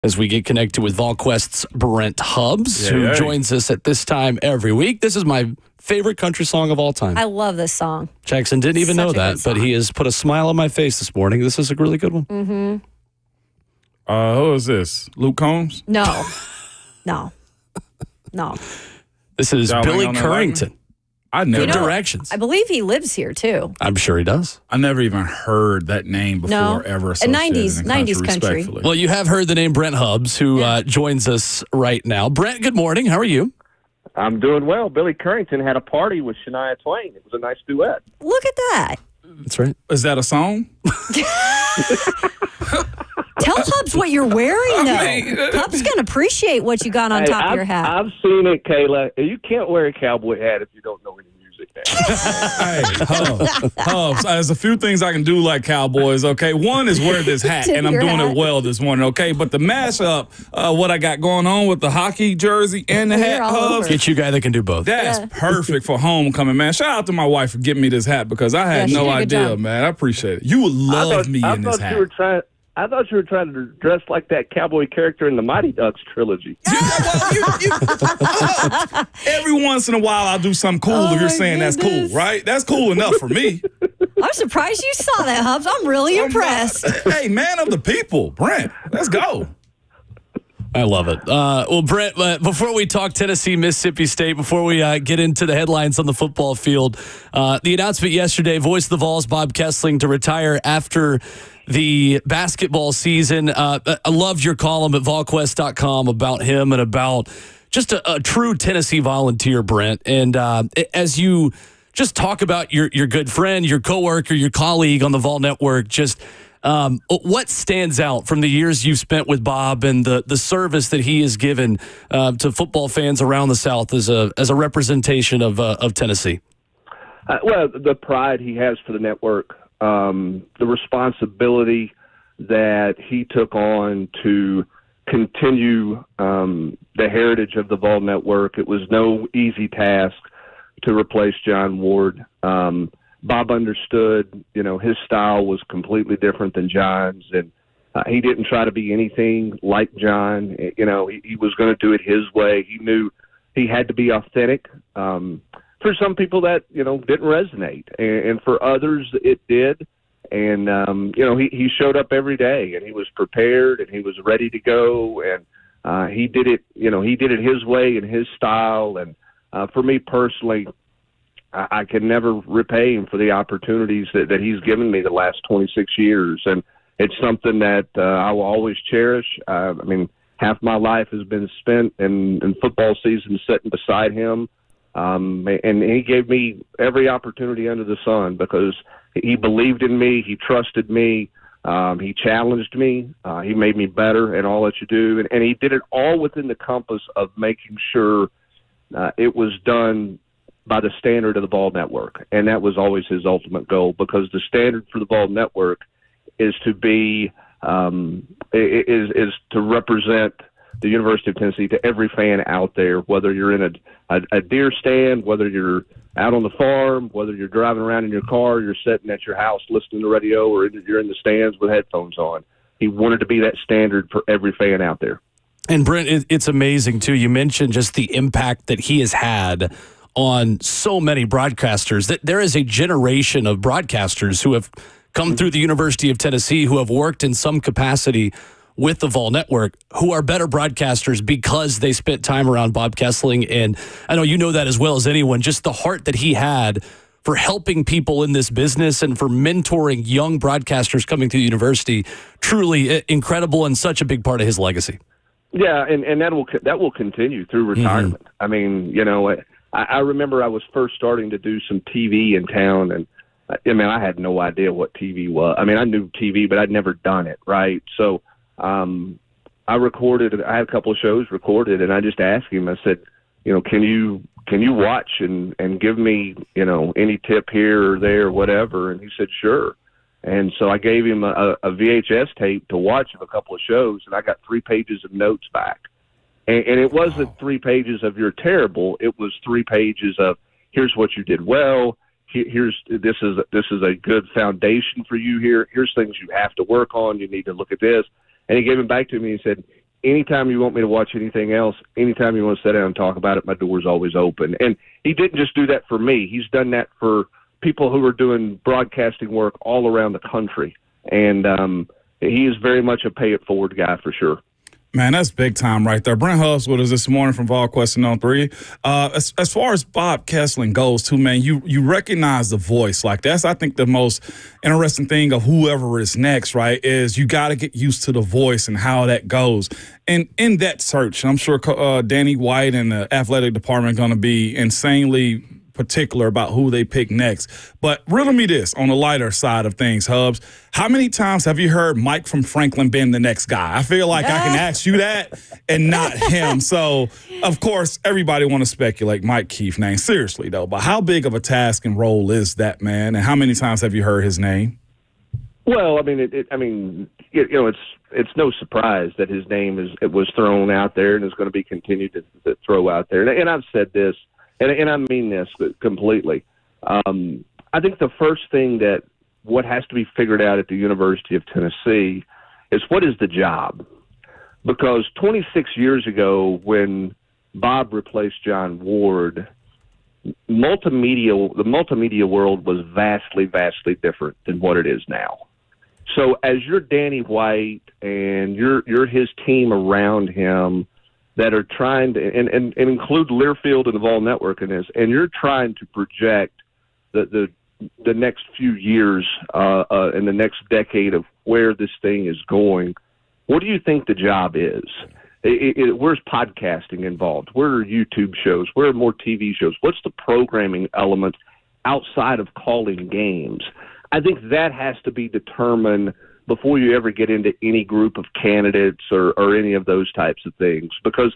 as we get connected with VolQuest's Brent Hubbs, who joins us at this time every week. This is my favorite country song of all time. I love this song. Jackson didn't even know that, but he has put a smile on my face this morning. This is a really good one. Mm-hmm. Who is this? Luke Combs? No. No. No. This is Billy Currington. I never Directions. I believe he lives here too. I'm sure he does. I never even heard that name before ever. A 90s country. Well, you have heard the name Brent Hubbs, who joins us right now. Brent, good morning. How are you? I'm doing well. Billy Currington had a party with Shania Twain. It was a nice duet. Look at that. That's right. Is that a song? Tell Hubbs what you're wearing, though. Hubbs can appreciate what you got on top of your hat. I've seen it, Kayla. You can't wear a cowboy hat if you don't know any music now. Hey, Hubbs, there's a few things I can do like cowboys, okay? One is wear this hat, and I'm doing it well this morning, okay? But the mashup, what I got going on with the hockey jersey and the hat, Hubbs. Get you a guy that can do both. That's perfect for homecoming, man. Shout out to my wife for giving me this hat because I had no idea, man. I apprate it. You would love me in this hat. I thought you were trying to dress like that cowboy character in the Mighty Ducks trilogy. Every once in a while, I'll do something cool if you're saying that's cool, right? That's cool enough for me. I'm surprised you saw that, Hubbs. I'm really impressed. Hey, man of the people, Brent, let's go. I love it. Well, Brent, before we talk Tennessee, Mississippi State, before we get into the headlines on the football field, the announcement yesterday, voice of the Vols, Bob Kesling, to retire after the basketball season. I loved your column at VolQuest.com about him and about just a true Tennessee volunteer, Brent. And as you just talk about your good friend, your coworker, your colleague on the Vol Network, just what stands out from the years you've spent with Bob and the service that he has given to football fans around the South as a representation of Tennessee? Well, the pride he has for the network, the responsibility that he took on to continue the heritage of the Vol Network. It was no easy task to replace John Ward. Bob understood, his style was completely different than John's, and he didn't try to be anything like John. He was going to do it his way. He knew he had to be authentic. For some people that, didn't resonate, and for others it did. And, he showed up every day, and he was prepared, and he was ready to go, and he did it, he did it his way and his style. And for me personally, I can never repay him for the opportunities that he's given me the last 26 years. And it's something that I will always cherish. Half my life has been spent in football season sitting beside him. And he gave me every opportunity under the sun because he believed in me. He trusted me. He challenged me. He made me better in all that you do. And he did it all within the compass of making sure it was done by the standard of the Vol Network. And that was always his ultimate goal, because the standard for the Vol Network is to be is to represent the University of Tennessee to every fan out there, whether you're in a deer stand, whether you're out on the farm, whether you're driving around in your car, you're sitting at your house listening to the radio, or you're in the stands with headphones on. He wanted to be that standard for every fan out there. And Brent, it's amazing too. You mentioned just the impact that he has had on so many broadcasters. That there is a generation of broadcasters who have come through the University of Tennessee, who have worked in some capacity with the Vol Network, who are better broadcasters because they spent time around Bob Kesling. And I know you know that as well as anyone, just the heart that he had for helping people in this business and for mentoring young broadcasters coming through the university. Truly incredible and such a big part of his legacy. Yeah, and that will continue through retirement. Mm-hmm. I remember I was first starting to do some TV in town, and I had no idea what TV was. I knew TV, but I'd never done it, right? So I recorded. I had a couple of shows recorded, and I just asked him. I said, can you watch and give me any tip here or there or whatever? And he said, sure. And so I gave him a VHS tape to watch of a couple of shows, and I got 3 pages of notes back. And it wasn't 3 pages of you're terrible. It was 3 pages of here's what you did well. This is a good foundation for you here. Here's things you have to work on. You need to look at this. And he gave it back to me and he said, anytime you want me to watch anything else, anytime you want to sit down and talk about it, my door's always open. And he didn't just do that for me. He's done that for people who are doing broadcasting work all around the country. And he is very much a pay-it-forward guy for sure. Man, that's big time right there. Brent Hubbs with us this morning from VolQuest's on 3. As far as Bob Kesling goes, too, man, you recognize the voice. Like, that's, I think, the most interesting thing of whoever is next, right, is you got to get used to the voice and how that goes. And in that search, I'm sure Danny White and the athletic department are going to be insanely particular about who they pick next. But riddle me this on the lighter side of things, Hubbs. How many times have you heard Mike from Franklin being the next guy? I feel like I can ask you that and not him. So, of course, everybody want to speculate Mike Keith's name. Seriously, though. But how big of a task and role is that, man? And how many times have you heard his name? Well, I mean, it's no surprise that his name was thrown out there and is going to be continued to throw out there. And I've said this, and I mean this completely. I think the first thing that what has to be figured out at the University of Tennessee is what is the job? Because 26 years ago when Bob replaced John Ward, the multimedia world was vastly, vastly different than what it is now. So as you're Danny White and you're his team around him that are trying to and include Learfield and the Vol Network in this, and you're trying to project the next few years and the next decade of where this thing is going, what do you think the job is? Where's podcasting involved? Where are YouTube shows? Where are more TV shows? What's the programming element outside of calling games? I think that has to be determined before you ever get into any group of candidates or any of those types of things. Because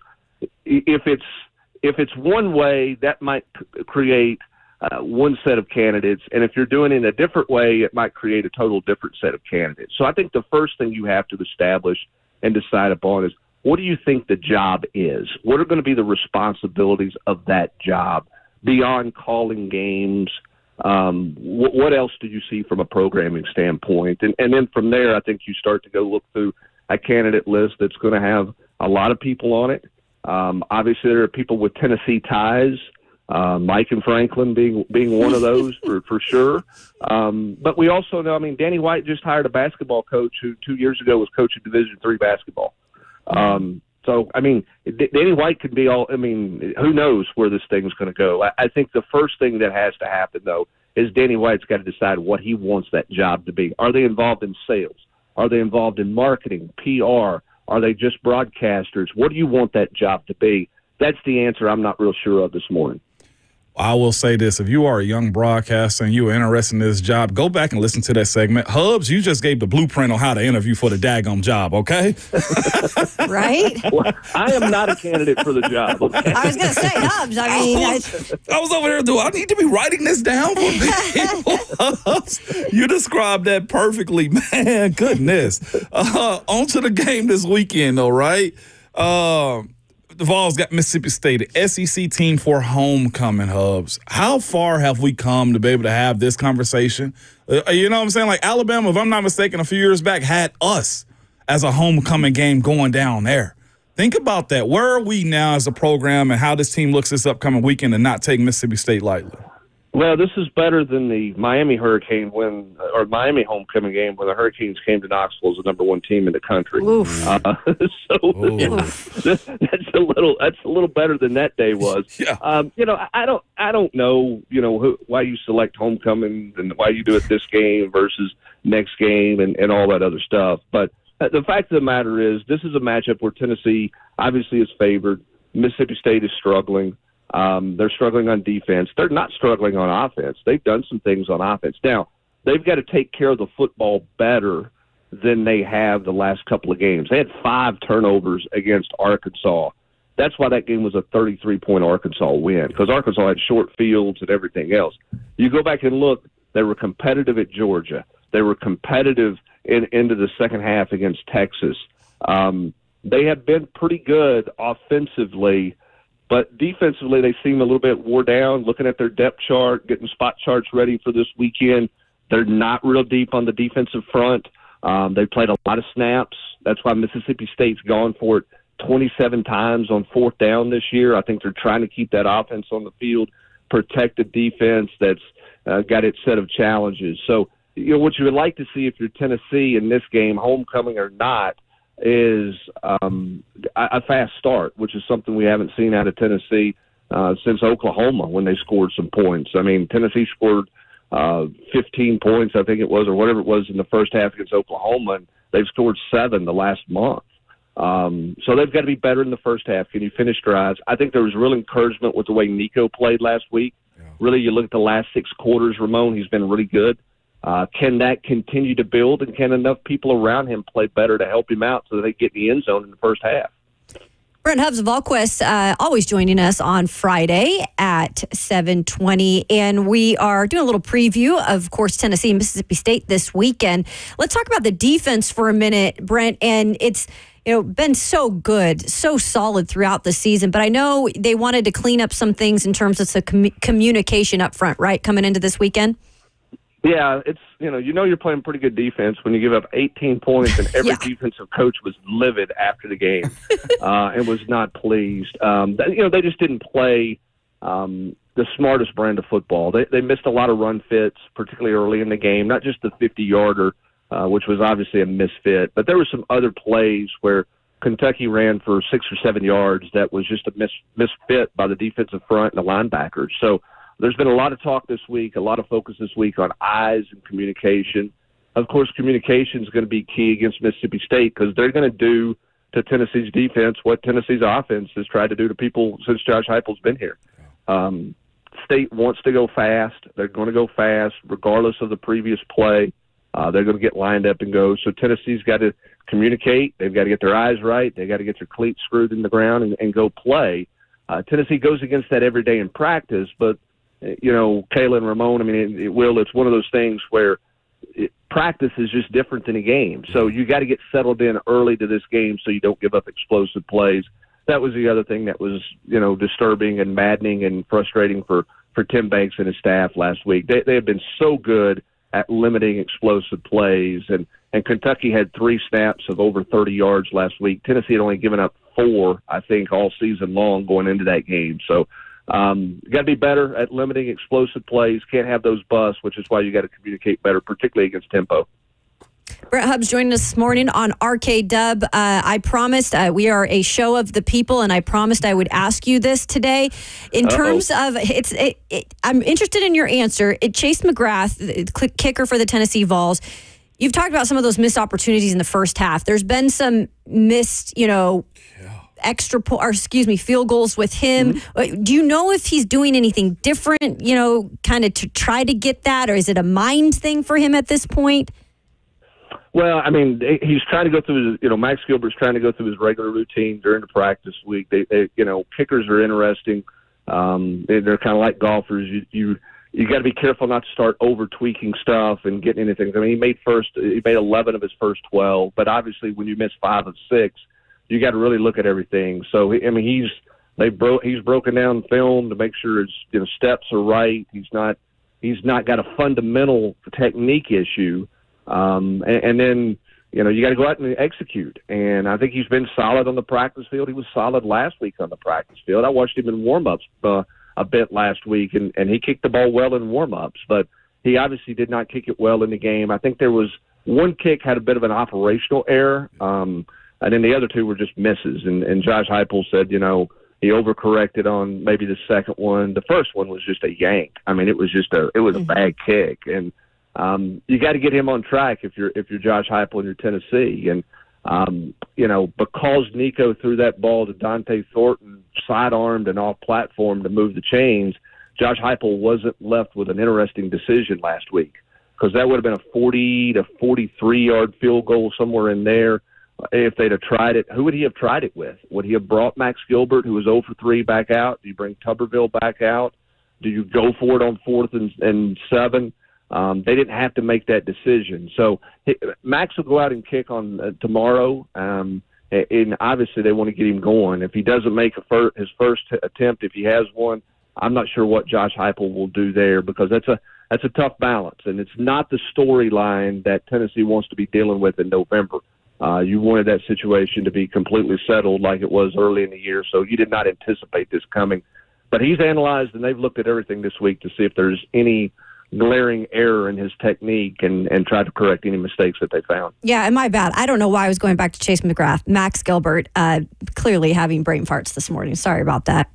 if it's one way, that might create one set of candidates, and if you're doing it in a different way, it might create a total different set of candidates. So I think the first thing you have to establish and decide upon is, what do you think the job is? What are going to be the responsibilities of that job beyond calling games? What else do you see from a programming standpoint? And then from there, I think you start to go look through a candidate list that's going to have a lot of people on it. Obviously, there are people with Tennessee ties, Mike and Franklin being one of those for sure. But we also know, I mean, Danny White just hired a basketball coach who 2 years ago was coaching Division III basketball. So, I mean, Danny White could be all – I mean, who knows where this thing's going to go. I think the first thing that has to happen, though, is Danny White's got to decide what he wants that job to be. Are they involved in sales? Are they involved in marketing, PR? Are they just broadcasters? What do you want that job to be? That's the answer I'm not real sure of this morning. I will say this. If you are a young broadcaster and you are interested in this job, go back and listen to that segment. Hubbs, you just gave the blueprint on how to interview for the daggum job, okay? Right? Well, I am not a candidate for the job. Okay? I was going to say, Hubbs, I mean. I was over there, do I need to be writing this down for people? Hubbs, you described that perfectly, man. Goodness. On to the game this weekend, though, right? The Vols got Mississippi State, the SEC team for homecoming, Hubbs. How far have we come to be able to have this conversation? You know what I'm saying? Like Alabama, if I'm not mistaken, a few years back had us as a homecoming game going down there. Think about that. Where are we now as a program and how this team looks this upcoming weekend and not take Mississippi State lightly? Well, this is better than the Miami Hurricane Miami homecoming game when the Hurricanes came to Knoxville as the number 1 team in the country. That's a little better than that day was. Yeah. I don't know, why you select homecoming and why you do it this game versus next game and all that other stuff. But the fact of the matter is, this is a matchup where Tennessee obviously is favored. Mississippi State is struggling. They're struggling on defense. They're not struggling on offense. They've done some things on offense. Now, they've got to take care of the football better than they have the last couple of games. They had 5 turnovers against Arkansas. That's why that game was a 33-point Arkansas win, because Arkansas had short fields and everything else. You go back and look, they were competitive at Georgia. They were competitive into the second half against Texas. They have been pretty good offensively, but defensively, they seem a little bit wore down. Looking at their depth chart, getting spot charts ready for this weekend, they're not real deep on the defensive front. They played a lot of snaps. That's why Mississippi State's gone for it 27 times on fourth down this year. I think they're trying to keep that offense on the field, protect the defense that's got its set of challenges. So, what you would like to see if you're Tennessee in this game, homecoming or not, is a fast start, which is something we haven't seen out of Tennessee since Oklahoma when they scored some points. I mean, Tennessee scored 15 points, I think it was, or whatever it was in the first half against Oklahoma, and they've scored 7 the last month. So they've got to be better in the first half. Can you finish drives? I think there was real encouragement with the way Nico played last week. Yeah. Really, you look at the last 6 quarters, Ramon, he's been really good. Can that continue to build, and can enough people around him play better to help him out so that they get in the end zone in the first half? Brent Hubbs of VolQuest's always joining us on Friday at 7:20, and we are doing a little preview of course, Tennessee and Mississippi State this weekend. Let's talk about the defense for a minute, Brent, and it's been so good, so solid throughout the season, but I know they wanted to clean up some things in terms of the communication up front, right, coming into this weekend? Yeah, it's you're playing pretty good defense when you give up 18 points, and every defensive coach was livid after the game and was not pleased. They just didn't play the smartest brand of football. They missed a lot of run fits, particularly early in the game. Not just the 50-yarder, which was obviously a misfit, but there were some other plays where Kentucky ran for 6 or 7 yards that was just a misfit by the defensive front and the linebackers. So there's been a lot of talk this week, a lot of focus this week on eyes and communication. Of course, communication is going to be key against Mississippi State because they're going to do to Tennessee's defense what Tennessee's offense has tried to do to people since Josh Heupel's been here. State wants to go fast. They're going to go fast regardless of the previous play. They're going to get lined up and go. So Tennessee's got to communicate. They've got to get their eyes right. They've got to get their cleats screwed in the ground and go play. Tennessee goes against that every day in practice, but Kayla and Ramon, it's one of those things where practice is just different than a game. So you got to get settled in early to this game so you don't give up explosive plays. That was the other thing that was, disturbing and maddening and frustrating for Tim Banks and his staff last week. They have been so good at limiting explosive plays, and Kentucky had 3 snaps of over 30 yards last week. Tennessee had only given up 4, I think, all season long going into that game. So you got to be better at limiting explosive plays. Can't have those busts, which is why you got to communicate better, particularly against tempo. Brent Hubbs joining us this morning on RK Dub. I promised we are a show of the people, and I promised I would ask you this today. In terms of I'm interested in your answer. Chase McGrath, the kicker for the Tennessee Vols. You've talked about some of those missed opportunities in the first half. There's been some missed, field goals with him. Mm-hmm. Do you know if he's doing anything different, kind of to try to get that, or is it a mind thing for him at this point? Well, he's trying to go through his, Max Gilbert's trying to go through his regular routine during the practice week. They kickers are interesting. They're kind of like golfers. You got to be careful not to start over tweaking stuff and getting anything. He made 11 of his first 12, but obviously when you miss 5 of 6, you got to really look at everything. So he's broken down film to make sure his steps are right. He's not got a fundamental technique issue. And then you got to go out and execute. And I think he's been solid on the practice field. He was solid last week on the practice field. I watched him in warm-ups a bit last week, and he kicked the ball well in warm-ups, but he obviously did not kick it well in the game. I think there was one kick had a bit of an operational error, and then the other 2 were just misses. And Josh Heupel said, he overcorrected on maybe the second one. The first one was just a yank. It was a bad kick. And you got to get him on track if you're Josh Heupel and you're Tennessee. And because Nico threw that ball to Dante Thornton sidearmed and off platform to move the chains, Josh Heupel wasn't left with an interesting decision last week, because that would have been a 40 to 43-yard field goal somewhere in there. If they'd have tried it, who would he have tried it with? Would he have brought Max Gilbert, who was 0 for 3, back out? Do you bring Tuberville back out? Do you go for it on 4th and 7? They didn't have to make that decision. So Max will go out and kick on tomorrow, and obviously they want to get him going. If he doesn't make his first attempt, if he has one, I'm not sure what Josh Heupel will do there, because that's a tough balance, and it's not the storyline that Tennessee wants to be dealing with in November. You wanted that situation to be completely settled like it was early in the year, so you did not anticipate this coming. But he's analyzed, and they've looked at everything this week to see if there's any glaring error in his technique and tried to correct any mistakes that they found. Yeah, and my bad. I don't know why I was going back to Chase McGrath. Max Gilbert clearly having brain farts this morning. Sorry about that.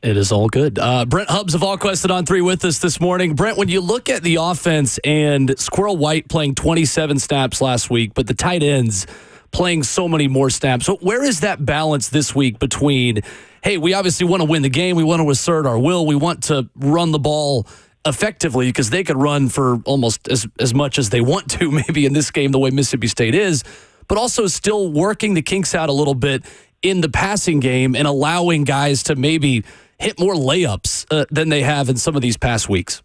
It is all good. Brent Hubbs of VolQuest's on 3 with us this morning. Brent, when you look at the offense and Squirrel White playing 27 snaps last week, but the tight ends playing so many more snaps, so where is that balance this week between, hey, we obviously want to win the game, we want to assert our will, we want to run the ball effectively, because they could run for almost as much as they want to, maybe in this game the way Mississippi State is, but also still working the kinks out a little bit in the passing game and allowing guys to maybe hit more layups than they have in some of these past weeks?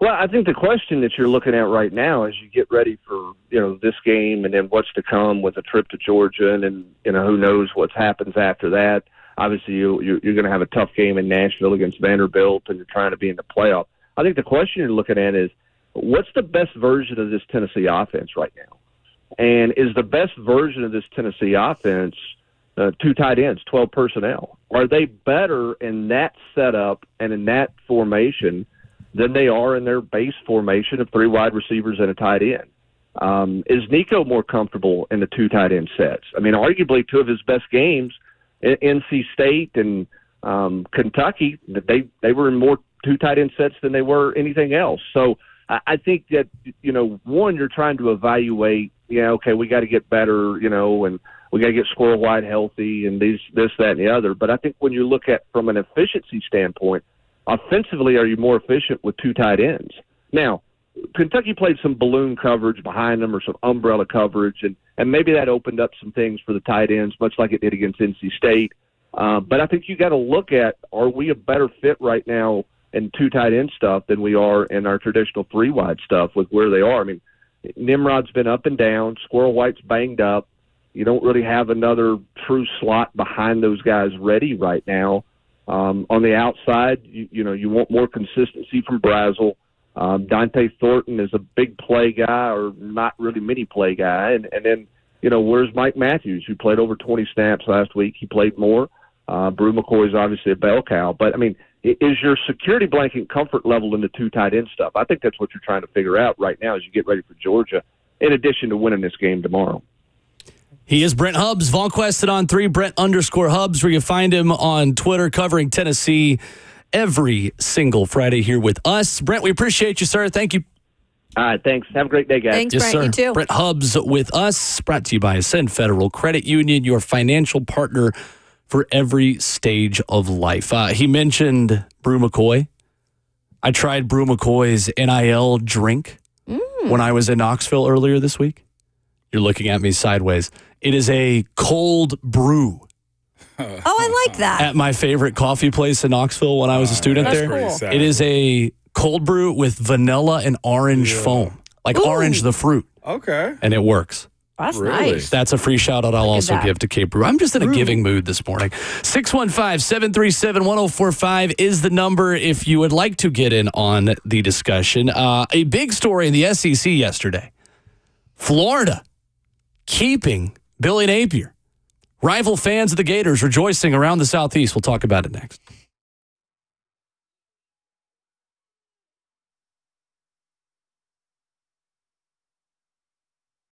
Well, I think the question that you're looking at right now as you get ready for, this game and then what's to come with a trip to Georgia, and then, who knows what happens after that. Obviously, you're going to have a tough game in Nashville against Vanderbilt, and you're trying to be in the playoff. I think the question you're looking at is, what's the best version of this Tennessee offense right now? And is the best version of this Tennessee offense 2 tight ends, 12 personnel? Are they better in that setup and in that formation than they are in their base formation of 3 wide receivers and a tight end? Is Nico more comfortable in the 2 tight end sets? I mean, arguably 2 of his best games, NC State and Kentucky, they were in more 2 tight end sets than they were anything else. So I think that, one, you're trying to evaluate, okay, we got to get better, and we got to get Squirrel White healthy and this, that, and the other. But I think when you look at from an efficiency standpoint, offensively, are you more efficient with 2 tight ends? Now, Kentucky played some balloon coverage behind them or some umbrella coverage, and maybe that opened up some things for the tight ends, much like it did against NC State. But I think you got to look at, are we a better fit right now in 2 tight end stuff than we are in our traditional 3 wide stuff with where they are? I mean, Nimrod's been up and down. Squirrel White's banged up. You don't really have another true slot behind those guys ready right now. On the outside, you want more consistency from Brazel. Dante Thornton is a big play guy or not really mini play guy. And then, where's Mike Matthews, who played over 20 snaps last week? He played more. Brew McCoy is obviously a bell cow. But, I mean, is your security blanket comfort level in the 2 tight end stuff? I think that's what you're trying to figure out right now as you get ready for Georgia, in addition to winning this game tomorrow. He is Brent Hubbs, VolQuest's on 3, Brent_Hubbs, where you find him on Twitter covering Tennessee every single Friday here with us. Brent, we appreciate you, sir. Thank you. All right, thanks. Have a great day, guys. Thanks, Yes, Brent. sir. You too. Brent Hubbs with us, brought to you by Ascend Federal Credit Union, your financial partner for every stage of life. He mentioned Brew McCoy. I tried Brew McCoy's NIL drink when I was in Knoxville earlier this week. You're looking at me sideways. It is a cold brew. Oh, I like that. At my favorite coffee place in Knoxville when I was a student That's there. cool. It is a cold brew with vanilla and orange foam, like orange the fruit, Okay. and it works. That's Really? nice. That's a free shout out I'll also that. give to Cape Brew. I'm just in a giving mood this morning. 615-737-1045 is the number if you would like to get in on the discussion. A big story in the SEC yesterday. Florida keeping Billy Napier. Rival fans of the Gators rejoicing around the Southeast. We'll talk about it next.